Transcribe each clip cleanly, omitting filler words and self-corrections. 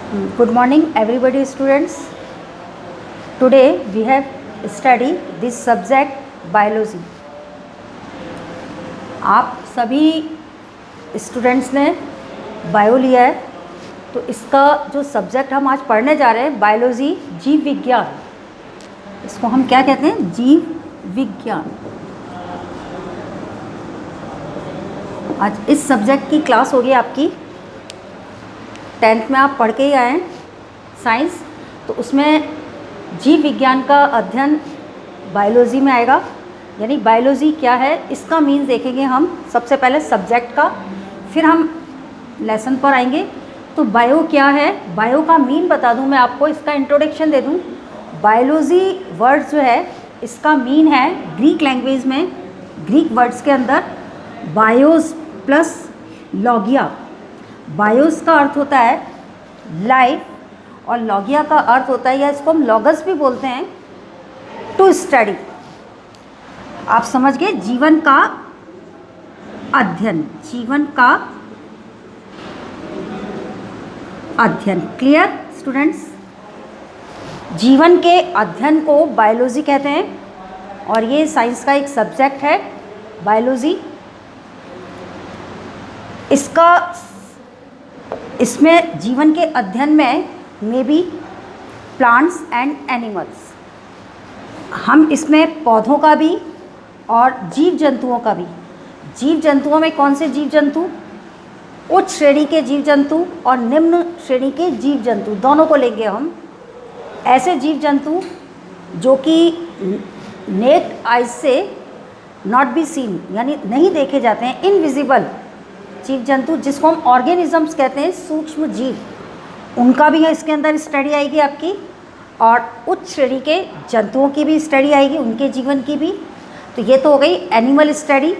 Good morning, everybody, students. Today we have studied this subject biology. आप सभी students ने bio लिया है, तो इसका जो सब्जेक्ट हम आज पढ़ने जा रहे हैं बायोलॉजी, जीव विज्ञान, इसको हम क्या कहते हैं? जीव विज्ञान। आज इस सब्जेक्ट की क्लास होगी आपकी 10th में, आप पढ़ के ही आए हैं साइंस, तो उसमें जीव विज्ञान का अध्ययन बायोलॉजी में आएगा। यानी बायोलॉजी क्या है इसका मीन्स देखेंगे हम सबसे पहले सब्जेक्ट का, फिर हम लेसन पर आएंगे। तो बायो क्या है, बायो का मीन बता दूं मैं आपको, इसका इंट्रोडक्शन दे दूं। बायोलॉजी वर्ड जो है इसका मीन है ग्रीक लैंग्वेज में, ग्रीक वर्ड्स के अंदर बायोस प्लस लॉगिया। बायोस का अर्थ होता है लाइफ और लॉगिया का अर्थ होता है, या इसको हम लॉगस भी बोलते हैं, टू स्टडी। आप समझ गए, जीवन का अध्ययन, जीवन का अध्ययन। Clear students? जीवन के अध्ययन को बायोलॉजी कहते हैं और ये साइंस का एक सब्जेक्ट है बायोलॉजी। इसमें जीवन के अध्ययन में भी प्लांट्स एंड एनिमल्स, हम इसमें पौधों का भी और जीव जंतुओं का भी। जीव जंतुओं में कौन से जीव जंतु? उच्च श्रेणी के जीव जंतु और निम्न श्रेणी के जीव जंतु, दोनों को लेंगे हम। ऐसे जीव जंतु जो कि नेक्ड आइज से नॉट बी सीन, यानी नहीं देखे जाते हैं, इनविजिबल जीव जंतु, जिसको हम ऑर्गेनिजम्स कहते हैं, सूक्ष्म जीव, उनका भी है इसके अंदर स्टडी आएगी आपकी। और उच्च श्रेणी के जंतुओं की भी स्टडी आएगी, उनके जीवन की भी। तो ये तो हो गई animal study.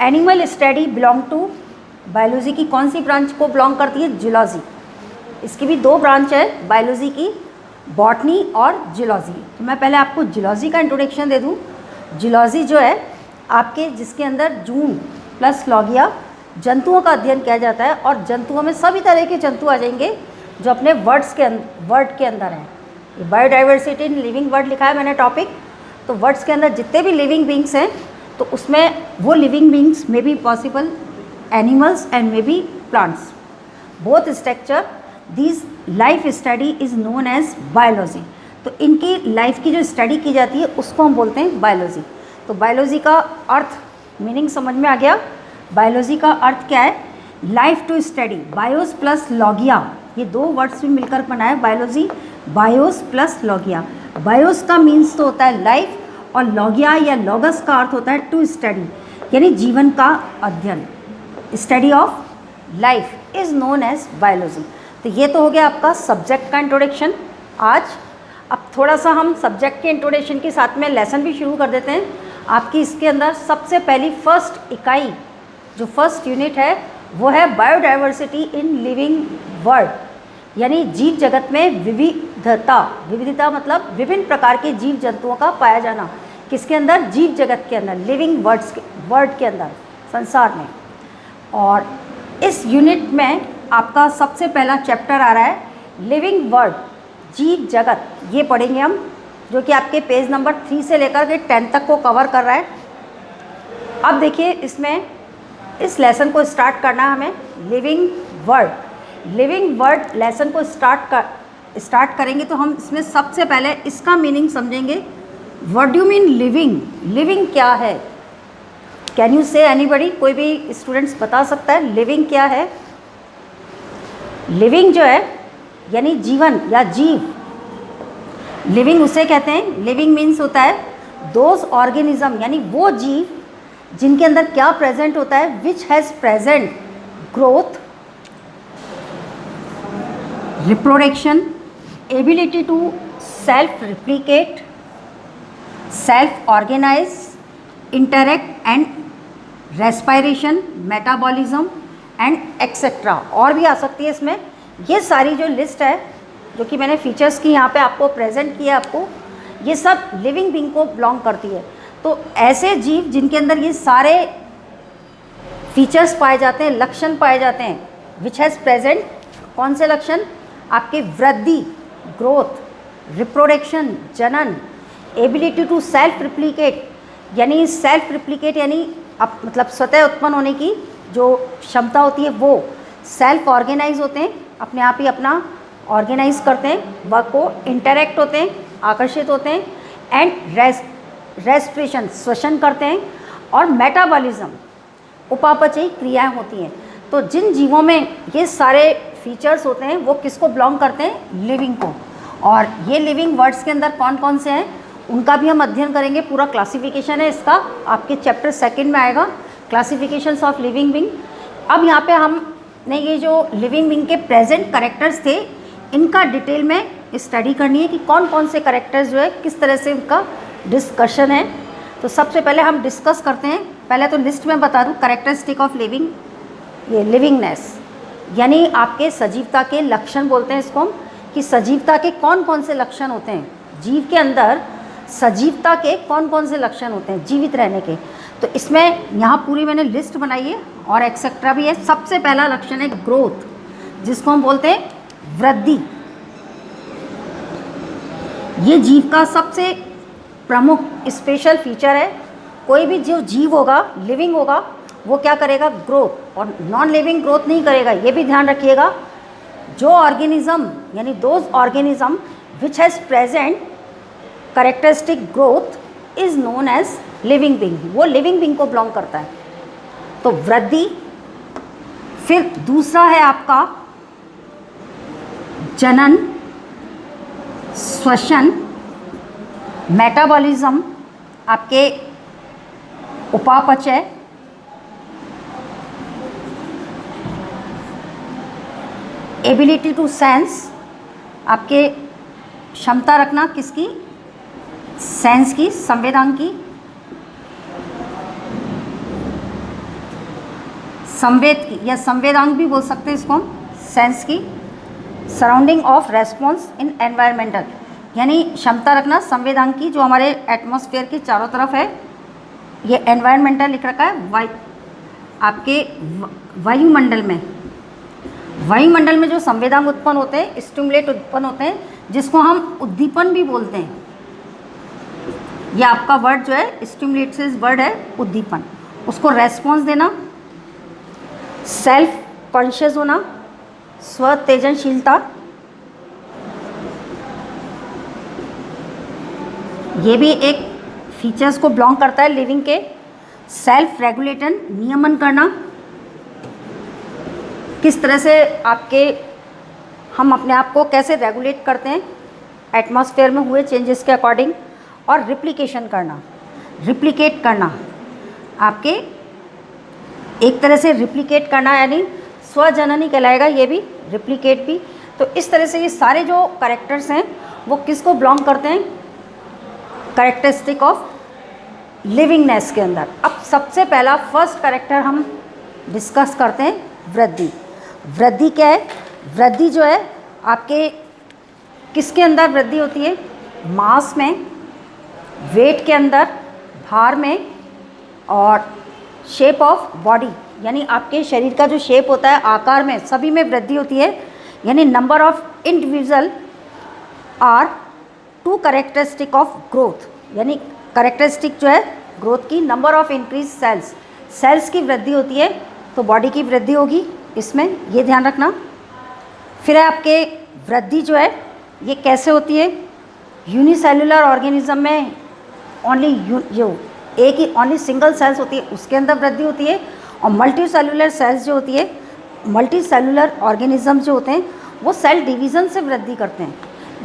Animal study belong to biology की कौन सी ब्रांच को बिलोंग करती है? जूलॉजी। इसकी भी दो ब्रांच है बायोलॉजी की, बॉटनी और जूलॉजी। तो मैं पहले आपको जूलॉजी का इंट्रोडक्शन दे दूँ। जूलॉजी जो है आपके, जिसके अंदर जून प्लस लॉगिया, जंतुओं का अध्ययन किया जाता है। और जंतुओं में सभी तरह के जंतु आ जाएंगे जो अपने वर्ड के अंदर हैं। ये बायोडाइवर्सिटी इन लिविंग वर्ड लिखा है मैंने टॉपिक। तो वर्ड्स के अंदर जितने भी लिविंग बींग्स हैं, तो उसमें वो लिविंग बींग्स में be possible animals and may be plants, both structure this life study is known as biology. तो इनकी लाइफ की जो स्टडी की जाती है उसको हम बोलते हैं बायोलॉजी। तो बायोलॉजी का अर्थ, मीनिंग समझ में आ गया? बायोलॉजी का अर्थ क्या है? Life to study. Bios plus logia, ये दो वर्ड्स भी मिलकर बना है biology, bios plus logia. Bios का मीन्स तो होता है लाइफ, और लॉगिया या लॉगस का अर्थ होता है टू स्टडी, यानी जीवन का अध्ययन। Study of life is known as biology. तो ये तो हो गया आपका सब्जेक्ट का इंट्रोडक्शन आज। अब थोड़ा सा हम सब्जेक्ट के इंट्रोडक्शन के साथ में लेसन भी शुरू कर देते हैं। आपकी इसके अंदर सबसे पहली फर्स्ट इकाई, जो फर्स्ट यूनिट है, वो है बायोडाइवर्सिटी इन लिविंग वर्ल्ड, यानी जीव जगत में विविधता। विविधता मतलब विभिन्न प्रकार के जीव जंतुओं का पाया जाना। किसके अंदर? जीव जगत के अंदर, लिविंग वर्ल्ड के अंदर, संसार में। और इस यूनिट में आपका सबसे पहला चैप्टर आ रहा है लिविंग वर्ल्ड, जीव जगत। ये पढ़ेंगे हम, जो कि आपके पेज नंबर 3 से लेकर के 10 तक को कवर कर रहा है। अब देखिए, इसमें इस लेसन को स्टार्ट करना है हमें living word. Living word lesson को स्टार्ट करेंगे तो हम इसमें सबसे पहले इसका मीनिंग समझेंगे। What do you mean living? Living क्या है? कैन यू से एनीबडी? कोई भी स्टूडेंट्स बता सकता है लिविंग क्या है? लिविंग जो है यानी जीवन या जीव, लिविंग उसे कहते हैं। लिविंग मीन्स होता है दोज ऑर्गेनिज्म, यानी वो जीव जिनके अंदर क्या प्रेजेंट होता है? Which has present growth, reproduction, ability to self replicate, self organise, interact and respiration, metabolism and etcetera. और भी आ सकती है इसमें। ये सारी जो लिस्ट है, जो कि मैंने फीचर्स की यहाँ पे आपको प्रेजेंट किया, आपको ये सब लिविंग बींग को बिलोंग करती है। तो ऐसे जीव जिनके अंदर ये सारे फीचर्स पाए जाते हैं, लक्षण पाए जाते हैं, विच हैज़ प्रेजेंट, कौन से लक्षण? आपके वृद्धि, ग्रोथ, रिप्रोडक्शन, जनन, एबिलिटी टू सेल्फ रिप्लिकेट, यानी सेल्फ रिप्लिकेट यानी मतलब स्वतः उत्पन्न होने की जो क्षमता होती है, वो सेल्फ ऑर्गेनाइज होते हैं, अपने आप ही अपना ऑर्गेनाइज करते हैं, वर्क को इंटरेक्ट होते हैं, आकर्षित होते हैं, एंड रेस्पिरेशन श्वसन करते हैं, और मेटाबॉलिज्म उपापचयी क्रियाएं होती हैं। तो जिन जीवों में ये सारे फीचर्स होते हैं वो किसको बिलोंग करते हैं? लिविंग को। और ये लिविंग वर्ड्स के अंदर कौन कौन से हैं उनका भी हम अध्ययन करेंगे। पूरा क्लासिफिकेशन है इसका, आपके चैप्टर 2 में आएगा, क्लासिफिकेशंस ऑफ लिविंग बीइंग। अब यहाँ पे हमने ये जो लिविंग बीइंग के प्रेजेंट करेक्टर्स थे इनका डिटेल में स्टडी करनी है कि कौन कौन से करेक्टर्स जो है किस तरह से उनका डिस्कशन है। तो सबसे पहले हम डिस्कस करते हैं। पहले तो लिस्ट में बता दूं कैरेक्टरिस्टिक ऑफ लिविंग, ये लिविंगनेस यानी आपके सजीवता के लक्षण बोलते हैं इसको हम, कि सजीवता के कौन कौन से लक्षण होते हैं, जीव के अंदर सजीवता के कौन कौन से लक्षण होते हैं जीवित रहने के। तो इसमें यहाँ पूरी मैंने लिस्ट बनाई है और एक्सेट्रा भी है। सबसे पहला लक्षण है ग्रोथ, जिसको हम बोलते हैं वृद्धि। ये जीव का सबसे प्रमुख स्पेशल फीचर है। कोई भी जो जीव होगा, लिविंग होगा, वो क्या करेगा? ग्रोथ। और नॉन लिविंग ग्रोथ नहीं करेगा, ये भी ध्यान रखिएगा। जो ऑर्गेनिज्म यानी those organism which has present characteristic growth is known as living being, वो लिविंग बीइंग को बिलोंग करता है। तो वृद्धि। फिर दूसरा है आपका जनन, श्वसन, मेटाबॉलिज्म, आपके उपापचय, एबिलिटी टू सेंस, आपके क्षमता रखना किसकी? सेंस की, संवेदांग की, संवेद की, या संवेदांग भी बोल सकते हैं इसको हम, सेंस की। Surrounding of response in environmental, यानी क्षमता रखना संवेदांग की जो हमारे एटमॉस्फेयर के चारों तरफ है। ये एनवायरमेंटल लिख रखा है, आपके वायुमंडल में, वायुमंडल में जो संवेदांग उत्पन्न होते हैं, स्टिमुलेट उत्पन्न होते हैं, जिसको हम उद्दीपन भी बोलते हैं। ये आपका वर्ड जो है स्टिमुलेटिव वर्ड है उद्दीपन। उसको रेस्पॉन्स देना, सेल्फ कॉन्शियस होना, स्वतेजनशीलता, ये भी एक फीचर्स को बिलोंग करता है लिविंग के। सेल्फ रेगुलेटन, नियमन करना, किस तरह से हम अपने आप को कैसे रेगुलेट करते हैं एटमॉस्फेयर में हुए चेंजेस के अकॉर्डिंग। और रिप्लिकेशन करना, रिप्लिकेट करना, आपके एक तरह से रिप्लिकेट करना यानी स्वजननी कहलाएगा, ये भी रिप्लिकेट भी। तो इस तरह से ये सारे जो कैरेक्टर्स हैं वो किसको बिलोंग करते हैं? कैरेक्टरिस्टिक ऑफ लिविंगनेस के अंदर। अब सबसे पहला फर्स्ट कैरेक्टर हम डिस्कस करते हैं वृद्धि। वृद्धि क्या है? वृद्धि जो है आपके किसके अंदर वृद्धि होती है? मास में, वेट के अंदर, भार में, और शेप ऑफ बॉडी यानी आपके शरीर का जो शेप होता है, आकार में, सभी में वृद्धि होती है। यानी number of individual are to characteristic of growth, यानी कैरेक्टरिस्टिक जो है ग्रोथ की, number of increase cells, cells की वृद्धि होती है तो बॉडी की वृद्धि होगी इसमें, ये ध्यान रखना। फिर है आपके वृद्धि जो है ये कैसे होती है? यूनिसेलुलर ऑर्गेनिज्म में ओनली एक ही ओनली सिंगल सेल्स होती है, उसके अंदर वृद्धि होती है। और मल्टी सेलुलर सेल्स जो होती है, मल्टी सेलुलर ऑर्गेनिज्म जो होते हैं वो सेल डिवीज़न से वृद्धि करते हैं।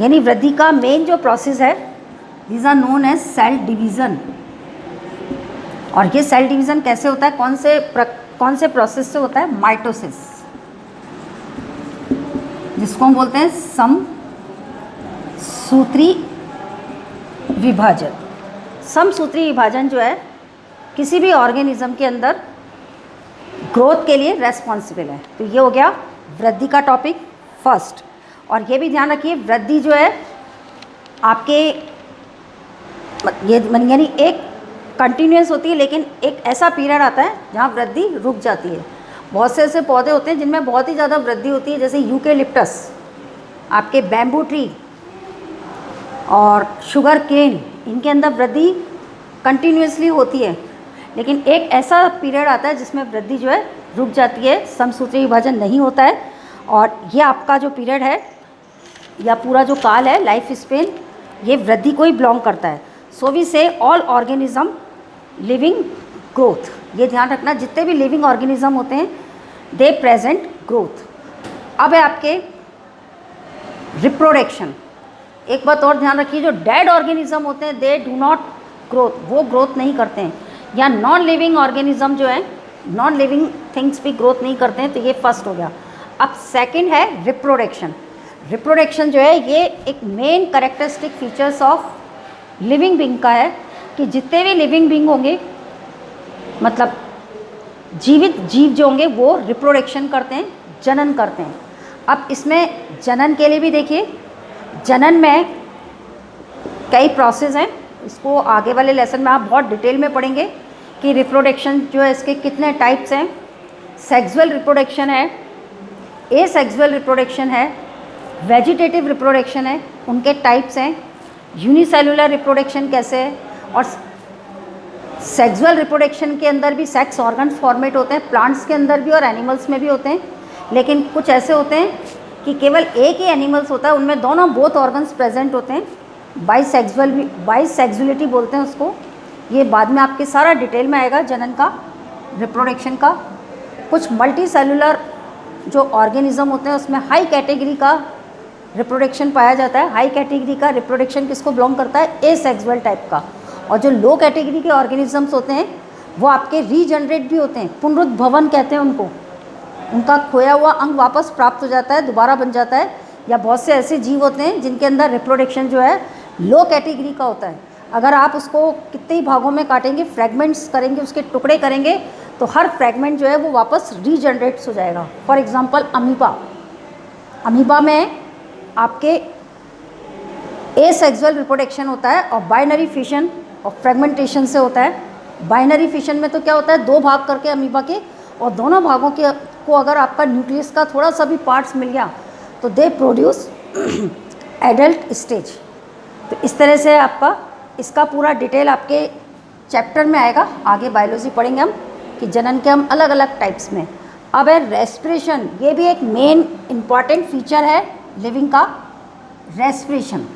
यानी वृद्धि का मेन जो प्रोसेस है, these are known as cell division. और ये सेल डिवीज़न कैसे होता है? कौन से प्रोसेस से होता है? माइटोसिस, जिसको हम बोलते हैं समसूत्री विभाजन। समसूत्री विभाजन जो है किसी भी ऑर्गेनिज्म के अंदर ग्रोथ के लिए रेस्पॉन्सिबल है। तो ये हो गया वृद्धि का टॉपिक फर्स्ट। और ये भी ध्यान रखिए वृद्धि जो है आपके ये यानी एक कंटिन्यूस होती है, लेकिन एक ऐसा पीरियड आता है जहाँ वृद्धि रुक जाती है। बहुत से ऐसे पौधे होते हैं जिनमें बहुत ही ज़्यादा वृद्धि होती है, जैसे यूकेलिप्टस, आपके बैम्बू ट्री और शुगर केन, इनके अंदर वृद्धि कंटिन्यूसली होती है, लेकिन एक ऐसा पीरियड आता है जिसमें वृद्धि जो है रुक जाती है, समसूत्री विभाजन नहीं होता है। और ये आपका जो पीरियड है या पूरा जो काल है, लाइफ स्पेन, ये वृद्धि को ही बिलोंग करता है। सो वी से ऑल ऑर्गेनिज्म लिविंग ग्रोथ, ये ध्यान रखना, जितने भी लिविंग ऑर्गेनिज्म होते हैं दे प्रेजेंट ग्रोथ। अब है आपके रिप्रोडक्शन। एक बात और ध्यान रखिए, जो डेड ऑर्गेनिज्म होते हैं दे डू नॉट ग्रोथ, वो ग्रोथ नहीं करते हैं। या नॉन लिविंग ऑर्गेनिज्म जो है, नॉन लिविंग थिंग्स भी ग्रोथ नहीं करते हैं, तो ये फर्स्ट हो गया। अब सेकंड है रिप्रोडक्शन। रिप्रोडक्शन जो है ये एक main characteristic features of living being का है कि जितने भी लिविंग बींग होंगे, मतलब जीवित जीव जो होंगे, वो रिप्रोडक्शन करते हैं, जनन करते हैं। अब इसमें जनन के लिए भी देखिए, जनन में कई प्रोसेस हैं, इसको आगे वाले लेसन में आप बहुत डिटेल में पढ़ेंगे कि रिप्रोडक्शन जो है इसके कितने टाइप्स हैं। सेक्सुअल रिप्रोडक्शन है, एसेक्सुअल रिप्रोडक्शन है, वेजिटेटिव रिप्रोडक्शन है, उनके टाइप्स हैं, यूनिसेलुलर रिप्रोडक्शन कैसे है, और सेक्सुअल रिप्रोडक्शन के अंदर भी सेक्स ऑर्गन्स फॉर्मेट होते हैं, प्लांट्स के अंदर भी और एनिमल्स में भी होते हैं। लेकिन कुछ ऐसे होते हैं कि केवल एक ही एनिमल्स होता है, उनमें दोनों बोथ ऑर्गन्स प्रेजेंट होते हैं, बाइसेक्सुअलिटी बोलते हैं उसको। ये बाद में आपके सारा डिटेल में आएगा जनन का, रिप्रोडक्शन का। कुछ मल्टी सेलुलर जो ऑर्गेनिज्म होते हैं उसमें हाई कैटेगरी का रिप्रोडक्शन पाया जाता है। हाई कैटेगरी का रिप्रोडक्शन किसको बिलोंग करता है? एसेक्सुअल टाइप का। और जो लो कैटेगरी के ऑर्गेनिजम्स होते हैं वो आपके रीजनरेट भी होते हैं, पुनरुद्भवन कहते हैं उनको। उनका खोया हुआ अंग वापस प्राप्त हो जाता है, दोबारा बन जाता है। या बहुत से ऐसे जीव होते हैं जिनके अंदर रिप्रोडक्शन जो है लो कैटेगरी का होता है। अगर आप उसको कितने ही भागों में काटेंगे, फ्रैगमेंट्स करेंगे, उसके टुकड़े करेंगे, तो हर फ्रैगमेंट जो है वो वापस रीजनरेट्स हो जाएगा। फॉर एग्जांपल अमीबा, अमीबा में आपके एसेक्सुअल रिप्रोडक्शन होता है और बाइनरी फिशन और फ्रेगमेंटेशन से होता है। बाइनरी फिशन में तो क्या होता है, दो भाग करके अमीबा के, और दोनों भागों के को अगर आपका न्यूक्लियस का थोड़ा सा भी पार्ट्स मिल गया तो दे प्रोड्यूस एडल्ट स्टेज। तो इस तरह से आपका इसका पूरा डिटेल आपके चैप्टर में आएगा। आगे बायोलॉजी पढ़ेंगे हम कि जनन के हम अलग अलग टाइप्स में। अब है रेस्पिरेशन, ये भी एक मेन इम्पॉर्टेंट फीचर है लिविंग का। रेस्पिरेशन,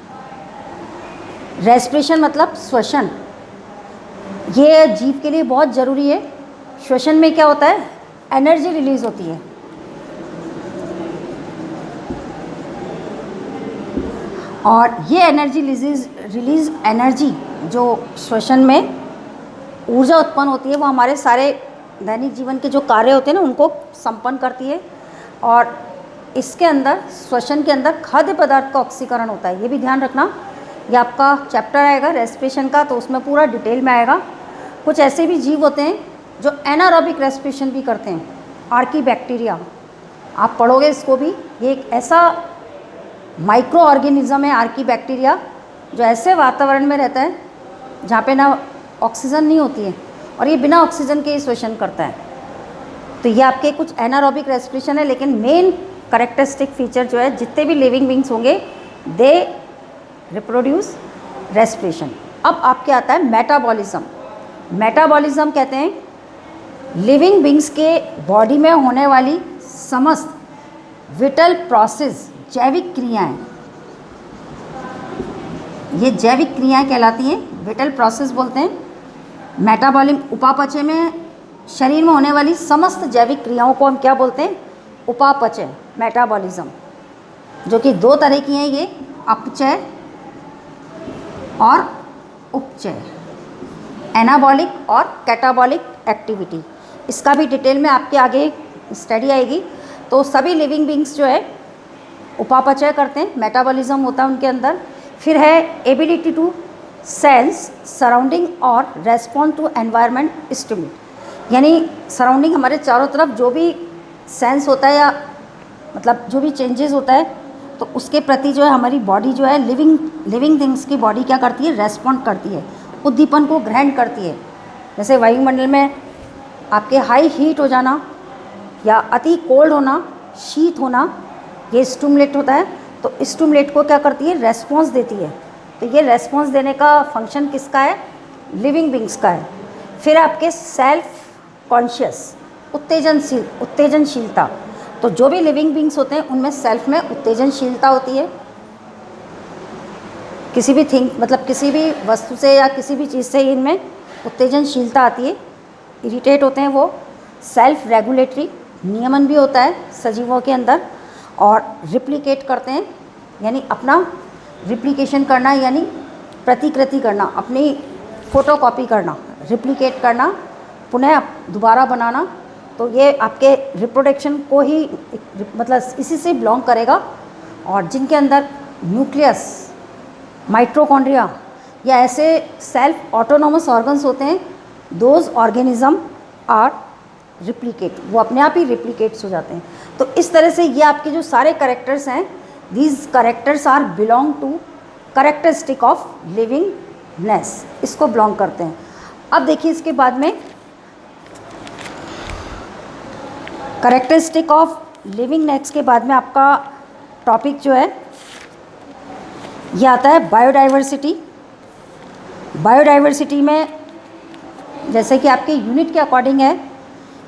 रेस्पिरेशन मतलब श्वसन, ये जीव के लिए बहुत ज़रूरी है। श्वसन में क्या होता है, एनर्जी रिलीज होती है। और ये एनर्जी रिलीज एनर्जी जो श्वसन में ऊर्जा उत्पन्न होती है, वो हमारे सारे दैनिक जीवन के जो कार्य होते हैं ना उनको संपन्न करती है। और इसके अंदर, श्वसन के अंदर खाद्य पदार्थ का ऑक्सीकरण होता है, ये भी ध्यान रखना। ये आपका चैप्टर आएगा रेस्पिरेशन का, तो उसमें पूरा डिटेल में आएगा। कुछ ऐसे भी जीव होते हैं जो एनारोबिक रेस्पिरेशन भी करते हैं, आर्कीबैक्टीरिया, आप पढ़ोगे इसको भी। ये एक ऐसा माइक्रो ऑर्गेनिज्म है आर्कीबैक्टीरिया, जो ऐसे वातावरण में रहता है जहाँ पे ना ऑक्सीजन नहीं होती है, और ये बिना ऑक्सीजन के ही श्वसन करता है। तो ये आपके कुछ एनारोबिक रेस्पिरेशन है, लेकिन मेन कैरेक्टरिस्टिक फीचर जो है, जितने भी लिविंग बींग्स होंगे दे रिप्रोड्यूस रेस्पिरेशन। अब आपके आता है मेटाबॉलिज्म। मेटाबॉलिज्म कहते हैं लिविंग बींग्स के बॉडी में होने वाली समस्त विटल प्रोसेस, जैविक क्रियाएं, ये जैविक क्रियाएं कहलाती हैं, विटल प्रोसेस बोलते हैं। मेटाबॉलिज्म, उपापचय में शरीर में होने वाली समस्त जैविक क्रियाओं को हम क्या बोलते हैं? उपापचय, मेटाबॉलिज्म, जो कि दो तरह की हैं, ये अपचय और उपचय, एनाबॉलिक और कैटाबॉलिक एक्टिविटी। इसका भी डिटेल में आपके आगे स्टडी आएगी। तो सभी लिविंग बींग्स जो है उपापचय करते हैं, मेटाबॉलिज्म होता है उनके अंदर। फिर है एबिलिटी टू सेंस सराउंडिंग और रेस्पॉन्ड टू एनवायरनमेंट स्टिमुली, यानी सराउंडिंग, हमारे चारों तरफ जो भी सेंस होता है या मतलब जो भी चेंजेस होता है, तो उसके प्रति जो है हमारी बॉडी जो है, लिविंग थिंग्स की बॉडी क्या करती है? रेस्पॉन्ड करती है, उद्दीपन को ग्रहण करती है। जैसे वायुमंडल में आपके हाई हीट हो जाना या अति कोल्ड होना, शीत होना, ये स्टिमुलेट होता है, तो स्टिमुलेट को क्या करती है, रेस्पॉन्स देती है। तो ये रेस्पॉन्स देने का फंक्शन किसका है, लिविंग बींग्स का है। फिर आपके सेल्फ कॉन्शियस, उत्तेजनशीलता, तो जो भी लिविंग बींग्स होते हैं उनमें सेल्फ में उत्तेजनशीलता होती है। किसी भी किसी भी वस्तु से या किसी भी चीज़ से इनमें उत्तेजनशीलता आती है, इरिटेट होते हैं वो। सेल्फ रेगुलेटरी, नियमन भी होता है सजीवों के अंदर। और रिप्लिकेट करते हैं, यानी अपना रिप्लिकेशन करना, यानी प्रतिकृति करना, अपनी फोटोकॉपी करना, रिप्लिकेट करना, पुनः दोबारा बनाना। तो ये आपके रिप्रोडक्शन को ही इसी से बिलोंग करेगा। और जिनके अंदर न्यूक्लियस, माइटोकॉन्ड्रिया या ऐसे सेल्फ ऑटोनोमस ऑर्गन्स होते हैं, दोज ऑर्गेनिज्म आर रिप्लिकेट, वो अपने आप ही रिप्लिकेट्स हो जाते हैं। तो इस तरह से ये आपके जो सारे करेक्टर्स हैं, these characters are belong to characteristic of livingness, इसको बिलोंग करते हैं। अब देखिए इसके बाद में करेक्टरिस्टिक ऑफ लिविंगनेस के बाद में आपका टॉपिक जो है ये आता है बायोडाइवर्सिटी। बायोडाइवर्सिटी में जैसे कि आपके यूनिट के अकॉर्डिंग है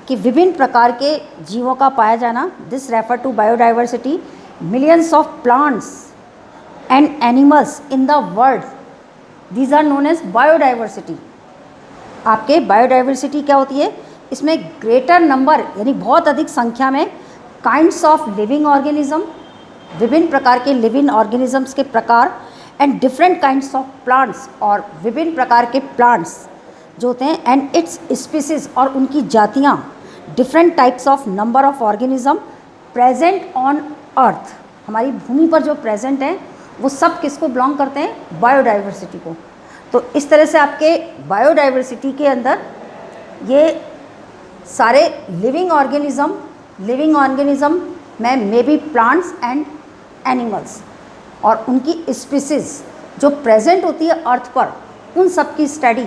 कि विभिन्न प्रकार के जीवों का पाया जाना, this refer to biodiversity, millions of plants and animals in the world, these are known as biodiversity. आपके बायोडाइवर्सिटी क्या होती है, इसमें ग्रेटर नंबर यानी बहुत अधिक संख्या में काइंड्स ऑफ लिविंग ऑर्गेनिज्म, विभिन्न प्रकार के लिविंग ऑर्गेनिजम्स के प्रकार, and different kinds of plants, और विभिन्न प्रकार के प्लांट्स जो होते हैं, एंड इट्स स्पीसीज, और उनकी जातियाँ, different types of number of organism present on earth, हमारी भूमि पर जो प्रेजेंट हैं वो सब किसको बिलोंग करते हैं, बायोडाइवर्सिटी को। तो इस तरह से आपके बायोडाइवर्सिटी के अंदर ये सारे लिविंग ऑर्गेनिज्म में मे बी प्लांट्स एंड एनिमल्स और उनकी स्पीसीज जो प्रेजेंट होती है अर्थ पर, उन सब की स्टडी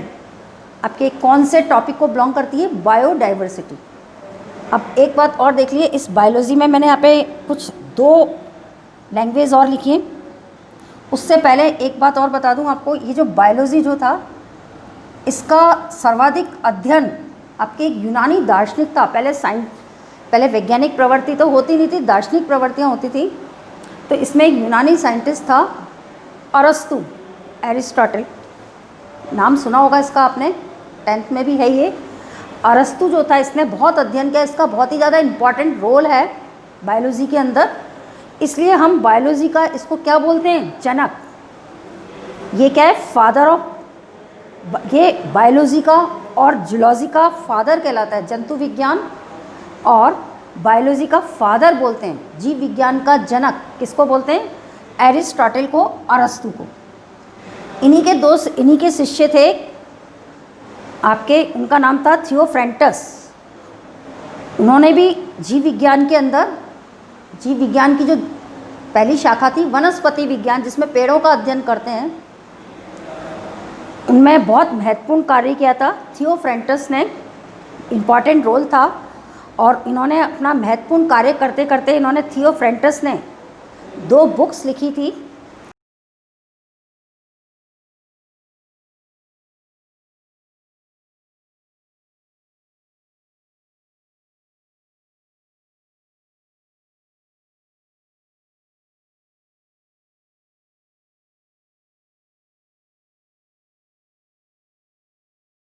आपके कौन से टॉपिक को बिलोंग करती है, बायोडाइवर्सिटी। अब एक बात और देख लिए, इस बायोलॉजी में मैंने यहाँ पे कुछ 2 लैंग्वेज और लिखी हैं। उससे पहले एक बात और बता दूँ आपको, ये जो बायोलॉजी जो था इसका सर्वाधिक अध्ययन आपके एक यूनानी दार्शनिक था। पहले वैज्ञानिक प्रवृत्ति तो होती नहीं थी, दार्शनिक प्रवृत्तियाँ होती थी। तो इसमें एक यूनानी साइंटिस्ट था अरस्तु, एरिस्टोटल, नाम सुना होगा इसका आपने, 10th में भी है ये। अरस्तु जो था इसने बहुत अध्ययन किया, इसका बहुत ही ज़्यादा इम्पॉर्टेंट रोल है बायोलॉजी के अंदर। इसलिए हम बायोलॉजी का इसको क्या बोलते हैं, जनक। ये क्या है, फादर ऑफ, ये बायोलॉजी का और जूलॉजी का फादर कहलाता है। जंतु विज्ञान और बायोलॉजी का फादर बोलते हैं, जीव विज्ञान का जनक किसको बोलते हैं, एरिस्टोटल को, अरस्तु को। इन्हीं के शिष्य थे आपके, उनका नाम था थियोफ्रेंटस। उन्होंने भी जीव विज्ञान के अंदर, जीव विज्ञान की जो पहली शाखा थी वनस्पति विज्ञान, जिसमें पेड़ों का अध्ययन करते हैं, उनमें बहुत महत्वपूर्ण कार्य किया था। थियोफ्रेंटस ने इम्पॉर्टेंट रोल था और इन्होंने अपना महत्वपूर्ण कार्य करते करते इन्होंने, थियोफ्रेंटस ने 2 बुक्स लिखी थी।